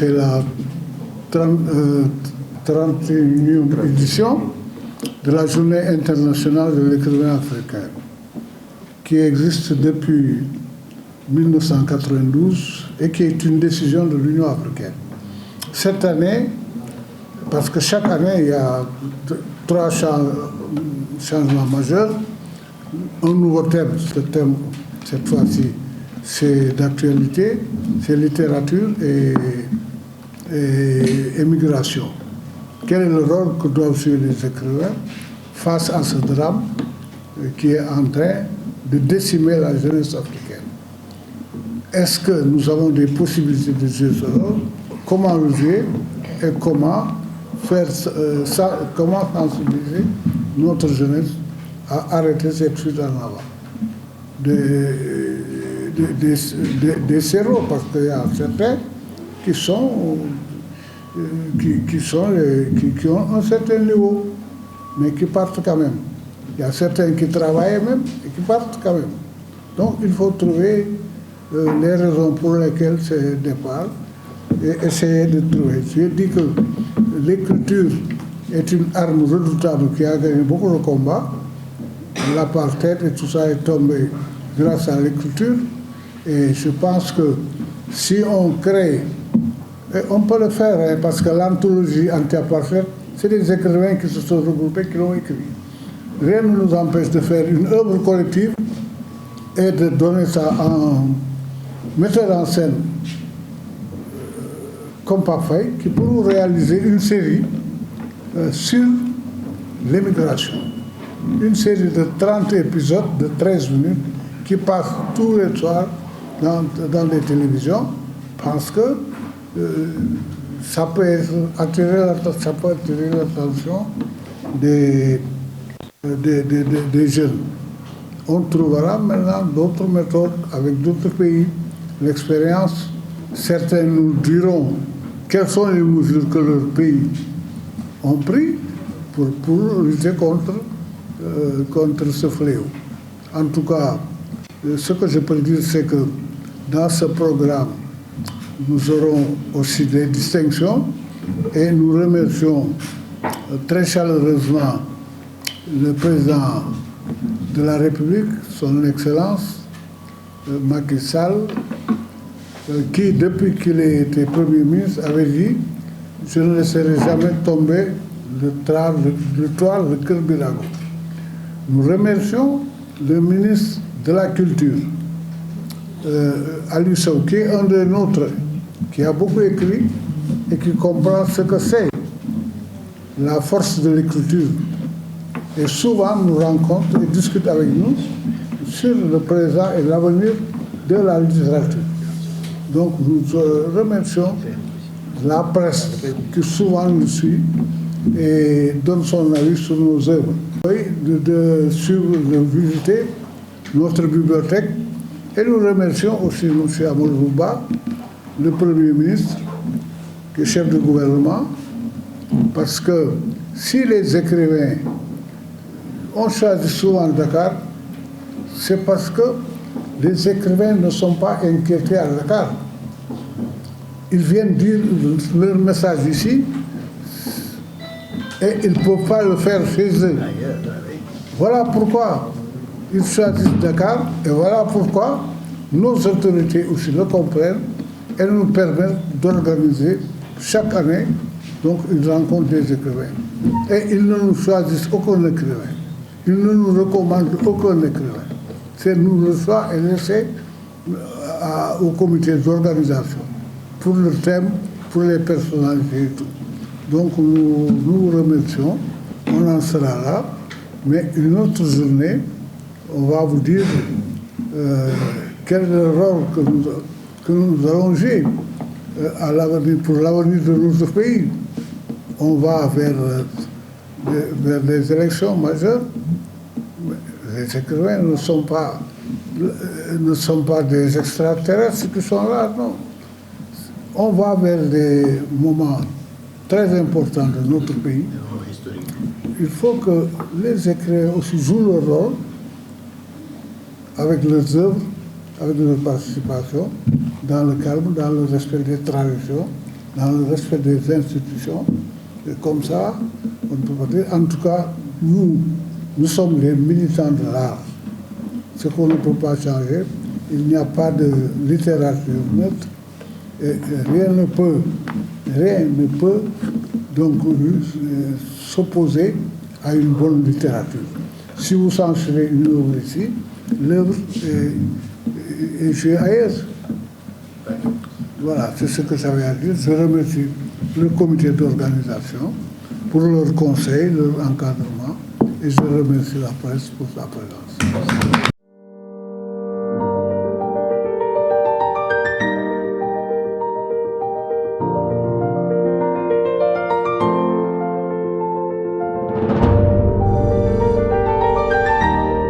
c'est la 31e édition de la Journée internationale de l'écrivain africain, qui existe depuis 1992 et qui est une décision de l'Union africaine. Cette année, parce que chaque année, il y a 3 changements majeurs, un nouveau thème, ce thème, cette fois-ci, c'est d'actualité, c'est littérature et migration. Quel est le rôle que doivent jouer les écrivains face à ce drame qui est en train de décimer la jeunesse africaine? Est-ce que nous avons des possibilités de jouer ce rôle? Comment le jouer et comment faire comment sensibiliser notre jeunesse à arrêter cette fuite en avant des cerveaux, parce qu'il y a certains qui ont un certain niveau, mais qui partent quand même. Il y a certains qui travaillent même et qui partent quand même. Donc il faut trouver les raisons pour lesquelles c'est départ et essayer de trouver. Je dis que l'écriture est une arme redoutable qui a gagné beaucoup de combats. L'apartheid et tout ça est tombé grâce à l'écriture. Et je pense que si on crée, et on peut le faire, hein, parce que l'anthologie anti-apartheid, c'est des écrivains qui se sont regroupés, qui l'ont écrit. Rien ne nous empêche de faire une œuvre collective et de donner ça en metteur en scène comme Pape, qui pourront réaliser une série sur l'émigration. Une série de 30 épisodes de 13 minutes qui passent tous les soirs dans les télévisions, parce que ça peut attirer l'attention des jeunes. On trouvera maintenant d'autres méthodes avec d'autres pays. L'expérience, certains nous diront quelles sont les mesures que leurs pays ont prises pour lutter contre ce fléau. En tout cas, ce que je peux dire, c'est que dans ce programme, nous aurons aussi des distinctions et nous remercions très chaleureusement le président de la République, son Excellence Macky Sall, qui, depuis qu'il a été Premier ministre, avait dit « Je ne laisserai jamais tomber le toit de Kër Birago ». Nous remercions le ministre de la Culture, Ali Sow, qui est un des nôtres, qui a beaucoup écrit et qui comprend ce que c'est la force de l'écriture. Et souvent nous rencontre et discute avec nous sur le présent et l'avenir de la littérature. Donc nous remercions la presse qui souvent nous suit et donne son avis sur nos œuvres. De visiter notre bibliothèque, et nous remercions aussi M. Amadou Ba, le Premier ministre, qui est chef du gouvernement, parce que si les écrivains ont choisi souvent Dakar, c'est parce que les écrivains ne sont pas inquiétés à Dakar. Ils viennent dire leur message ici et ils ne peuvent pas le faire chez eux. Voilà pourquoi ils choisissent Dakar et voilà pourquoi nos autorités aussi le comprennent et nous permettent d'organiser chaque année donc une rencontre des écrivains. Et ils ne nous choisissent aucun écrivain. Ils ne nous recommandent aucun écrivain. C'est nous le choix et laissé au comité d'organisation pour le thème, pour les personnalités et tout. Donc nous vous remercions, on en sera là, mais une autre journée, on va vous dire quel est le rôle que nous allons jouer à l'avenir, pour l'avenir de notre pays. On va vers des élections majeures. Les écrivains ne sont pas des extraterrestres qui sont là, non. On va vers des moments très importants de notre pays. Il faut que les écrivains aussi jouent leur rôle avec leurs œuvres, avec leur participation, dans le calme, dans le respect des traditions dans le respect des institutions. Et comme ça, on ne peut pas dire. En tout cas, nous sommes les militants de l'art. Ce qu'on ne peut pas changer, il n'y a pas de littérature neutre. Et rien ne peut donc s'opposer à une bonne littérature. Si vous censurez une œuvre ici, l'œuvre est jouée ailleurs. Voilà, c'est ce que j'avais à dire. Je remercie le comité d'organisation pour leur conseil, leur encadrement, et je remercie la presse pour sa présence.